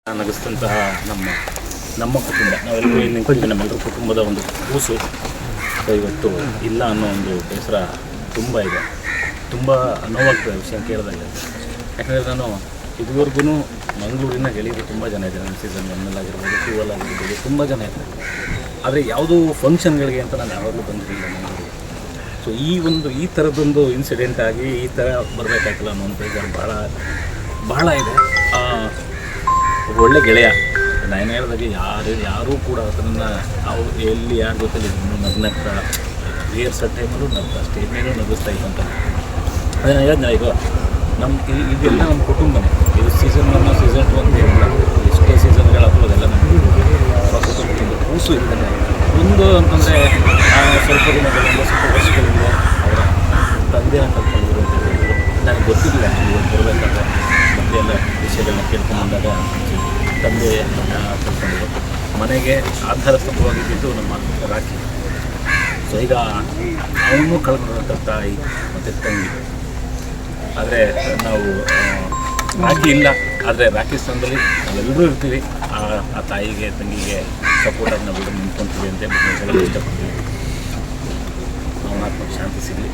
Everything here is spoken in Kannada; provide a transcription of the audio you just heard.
ನಗಿಸಿದಂತಹ ನಮ್ಮ ಕುಟುಂಬ ನಾವೆಲ್ಲರೂ ಇಲ್ಲಿ ನಿಂತಿದ್ದೀವಿ. ನಮ್ಮೆಲ್ಲರ ಕುಟುಂಬದ ಒಂದು ಕೂಸು ಇವತ್ತು ಇಲ್ಲ ಅನ್ನೋ ಒಂದು ಬೇಸರ ತುಂಬ ಇದೆ. ತುಂಬ ನೋವಾಗ್ತದೆ ವಿಷಯ ಕೇಳಿದಾಗ. ಯಾಕಂದರೆ ನಾನು ಇದುವರೆಗೂ ಮಂಗಳೂರಿನ ಗೆಳೆಯರು ತುಂಬ ಜನ ಇದ್ದಾರೆ. ನನ್ನ ಸೀಸನ್ 1 ಆಗಿರ್ಬೋದು, 2 ಆಗಿರ್ಬೋದು, ತುಂಬ ಜನ ಇದ್ದಾರೆ. ಆದರೆ ಯಾವುದೋ ಫಂಕ್ಷನ್ಗಳಿಗೆ ಅಂತ ನಾನು ಯಾವಾಗಲೂ ಬಂದಿರಲಿಲ್ಲ ಮಂಗಳೂರಿಗೆ. ಸೊ ಈ ಥರದೊಂದು ಇನ್ಸಿಡೆಂಟ್ ಆಗಿ ಈ ಥರ ಬರಬೇಕಾಯ್ತಲ್ಲ ಅನ್ನೋ ಒಂದು ಬೇಜಾರು ಭಾಳ ಇದೆ. ಒಳ್ಳೆ ಗೆಳೆಯ, ನಾನು ಹೇಳಿದಾಗೆ ಯಾರೂ ಕೂಡ ಅದನ್ನು ನಾವು ಎಲ್ಲಿ ಯಾರ ಜೊತೆಲಿ ನಗ್ನಗ್ತಾ ರಿಹರ್ಸಲ್ ಟೈಮಲ್ಲೂ ನಗ್ತಾ ಸ್ಟೇಜ್ ಮೇಲೂ ನಗಿಸ್ತಾ ಇದ್ದಂತ. ಅದೇ ನಾನು ಹೇಳಿದ್ನ ಈಗ ಇದೆಲ್ಲ ನಮ್ಮ ಕುಟುಂಬನೇ. ಇದು ಸೀಸನ್ 1 ಸೀಸನ್ 2 ಅಂತ ಹೇಳಿಲ್ಲ, ಎಷ್ಟೇ ಸೀಸನ್ಗಳಾದರೂ ಅದೆಲ್ಲ ನಮ್ಮ ಕುಟುಂಬದಿಂದ ಕೂಸು ಇರ್ತದೆ. ಒಂದು ಅಂತಂದರೆ ಸ್ವಲ್ಪ ದಿನಗಳಿಂದ ಸ್ವಲ್ಪ ವರ್ಷಗಳಿಂದ ಅವರ ತಂದೆನ ಕಲ್ತ್ಕೊಂಡಿದ್ರು ಅಂತ ಹೇಳಿದ್ರು. ನನಗೆ ಗೊತ್ತಿಲ್ಲ ಇವಾಗ ಬರಬೇಕಾದ್ರೆ ಮಧ್ಯೆಲ್ಲ ವಿಷಯಗಳನ್ನ ಕೇಳ್ಕೊಂಡಾಗ ತಂದೆ ಕಲ್ತ್ಕೊಂಡಿದ್ರು. ಮನೆಗೆ ಆಧಾರ ಸ್ತಂಭವಾಗಿದ್ದು ನಮ್ಮ ರಾಖಿ. ಸೊ ಈಗ ಅವನು ಕಳ್ಕೊಂಡಂಥ ತಾಯಿ ಮತ್ತು ತಂಗಿ. ಆದರೆ ನಾವು ರಾಖಿ ಇಲ್ಲ, ಆದರೆ ರಾಖಿ ಸ್ಥಾನದಲ್ಲಿ ನಾವೆಲ್ಲರೂ ಇರ್ತೀವಿ. ಆ ತಾಯಿಗೆ ತಂಗಿಗೆ ಸಪೋರ್ಟಾಗಿ ನಾವೆಲ್ಲರೂ ನಿಂತ್ಕೊತೀವಿ ಅಂತ ಹೇಳಿ ಇಷ್ಟಪಡ್ತೀವಿ. ಅವನ ಆತ್ಮಕ್ಕೆ ಶಾಂತಿ ಸಿಗಲಿ.